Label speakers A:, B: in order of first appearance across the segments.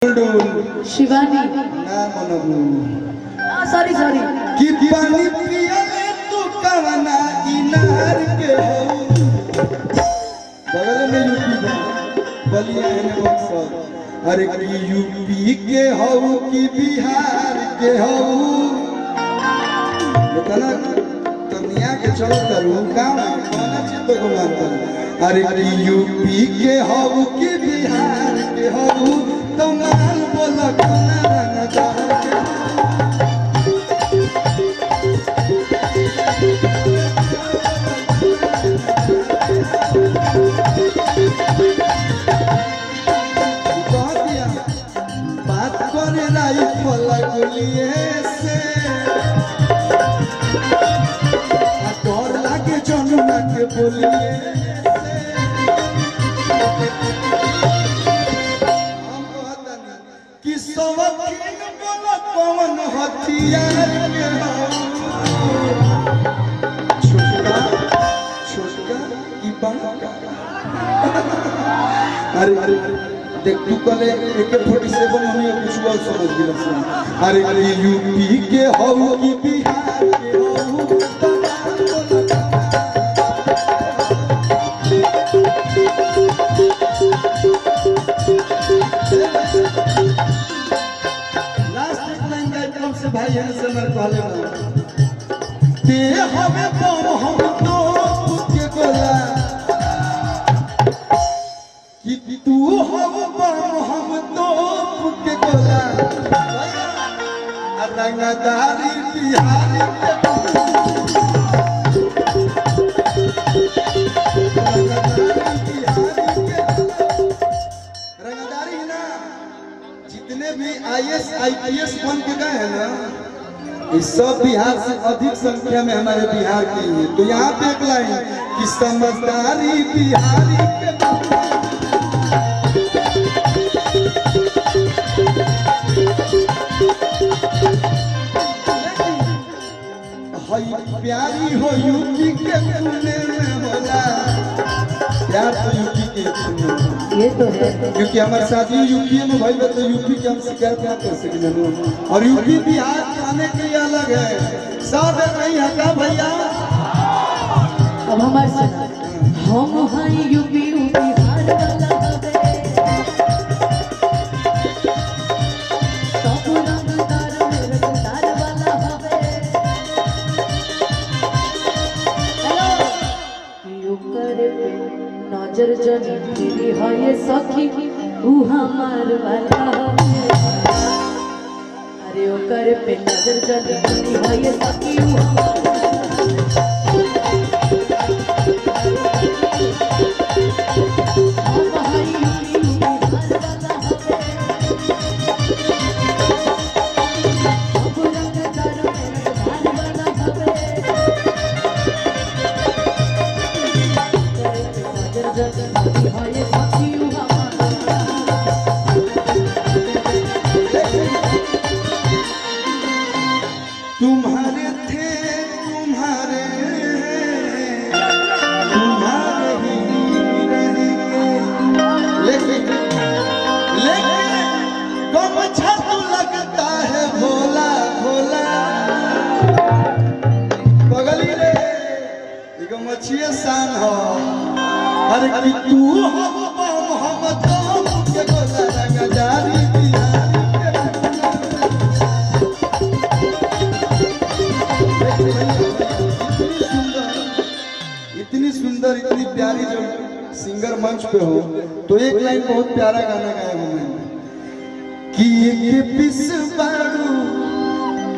A: शिवानी
B: ना मनबू
A: सॉरी
B: कि पानी पियले तू कवना इनार के हो बगल में यूपी बा बलिया है बक्सर अरे कि यूपी के हो कि बिहार के हो इतना दुनिया के चलो करू गांव कौन चीज तो घुमाता अरे कि यूपी के हो कि बिहार के हो तो माल बोला कोना रंगदार के बात करे राइफल गोलिए से डर लागे जनुआ के बोलिए कि सवकीन बोला कौन हथियार के छोटका छोटका की बड़का अरे देख तू कले AK-47 हमें कुछ और समझ गिला अरे यूपी के हो कि बिहार के हो लास्ट एक लाइन गाय कम से भाई है से मर कहले ना ते हमें बम हम तो के गोला कि तू हम बम हम तो के गोला रंगदारी बिहारी रंगदारी ना जितने भी IAS बन के गए हैं ना इस सब बिहार से अधिक संख्या में हमारे बिहार के ही हैं तो यहाँ पे एक लाइन कि समझदारी बिहारी के प्यारी हो यूपी के पुणे में होला प्यार तो यूपी के पुणे में
A: ये तो है
B: क्योंकि हमारे शादी यूपी में भाई तो यूपी के हम शिकायत ना कर सके और यूपी बिहार खाने के लिए अलग है सब नहीं हटा भैया
A: अब हमारे सुना हम हैं यूपी बिहार वाला हवे सब रंगदार रंगदार वाला हवे हेलो करे पे नजर जनी तेरी है ये सखी ऊ हमार वाला हवे अरे ओ करे पे नजर जनी तेरी है ये सखी ऊ हमार
B: तुम्हारे थे तुम्हारे तुम्हारे ही रहेंगे लेकिन कम छत लगता है भोला भोला बगली रे एक मछिए शान हो अरे कि तू हम तो के गोला रंगदारी इतनी सुंदर इतनी प्यारी जब सिंगर मंच पे हो तो एक लाइन बहुत प्यारा गाना गाया हूं मैं कि ये पिस बारू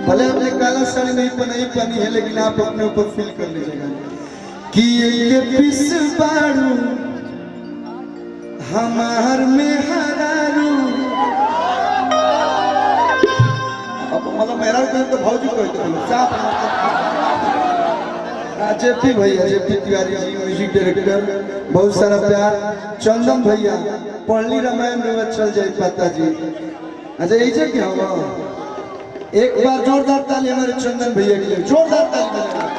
B: भले आपने काला साड़ी नहीं पहनी है लेकिन आप अपने ऊपर फील कर लीजिएगा कि ये पिस बारू हमार में हरारू अब मतलब मेरा तो भौजी कहते हैं साफ जेपी भैया JP Tiwari ji music director बहुत सारा प्यार चंदन भैया पढ़ली रामायण में चल जाए पाता जी अच्छा ऐसे क्या हुआ एक बार जोरदार ताली हमारे चंदन भैया के लिए जोरदार ताली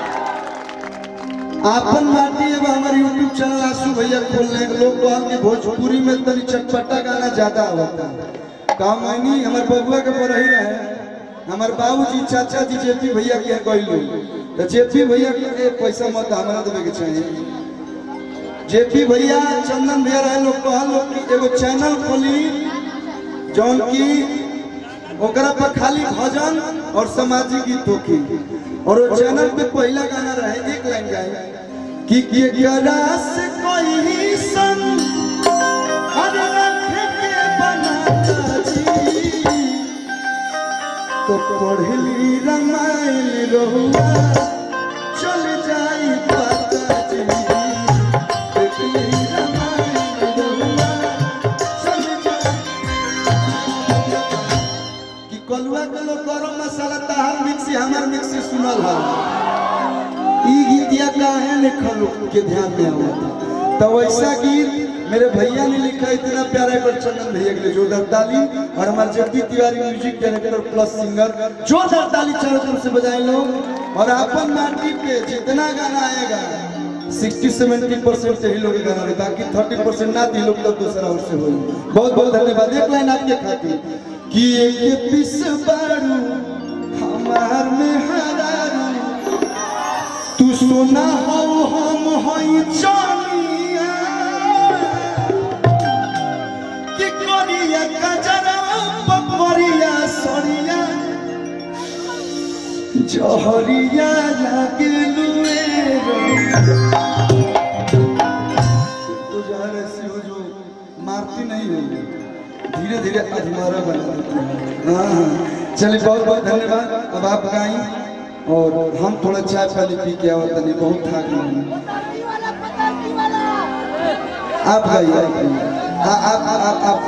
B: आपन माटी अब हमारे YouTube चैनल आसू भैया खोलने लोग कहल के भोजपुरी में तनी चटपटा गाना ज्यादा होता है काम आईनी हमारे बबुआ के पर ही रहे हमारे बाबूजी चाचा जी जेपी भैया के कहलू तो जेपी भैया के पैसा मत हमरा देवे के चाहिए। जेपी भैया चंदन भैया रहे लोग कहल कि एगो चैनल खोली जौन की ओकरा पर खाली भजन और सामाजिक गीत होकी और वो चैनल पे पहला गाना रहे एक लाइन गाए कि केकरा से कोई संग हर रख के बनाता जी तो पढ़ली रामायण रहुआ चल जाई पाता जी देखली रामायण रहुआ चल जाई कि कलुआ के लोग गरम मसाला ताहार मिक्सी हमार मिक्सी सुनल है ई गीतिया काहे लिखल के ध्यान में आवता तो वैसा गीत मेरे भैया ने लिखा इतना प्यारा पर चंदन भैया के लिए जोरदार ताली और हमारे Jagdish Tiwari music director plus singer जोरदार ताली चारों तरफ से बजाए लोग। और अपन माटी पे जितना गाना आएगा 60-70% ही लोग गाना है बाकी 30% ना दी लोग तो दूसरा और से होई। बहुत बहुत धन्यवाद। एक लाइन आपके खातिर कि एक पिस बारू हमार में हरारू तू सोना हो हम होई चानिया कि करिया कजरा पकरिया सरिया जहरिया लागलू तो जहर ऐसी हो जो मारती नहीं हो धीरे धीरे अधमरा बना देती है। हाँ चलिए बहुत बहुत धन्यवाद। अब आप गाएं और हम थोड़ा चाय पानी पी के आवत नहीं बहुत थक गए। आप गाइए आप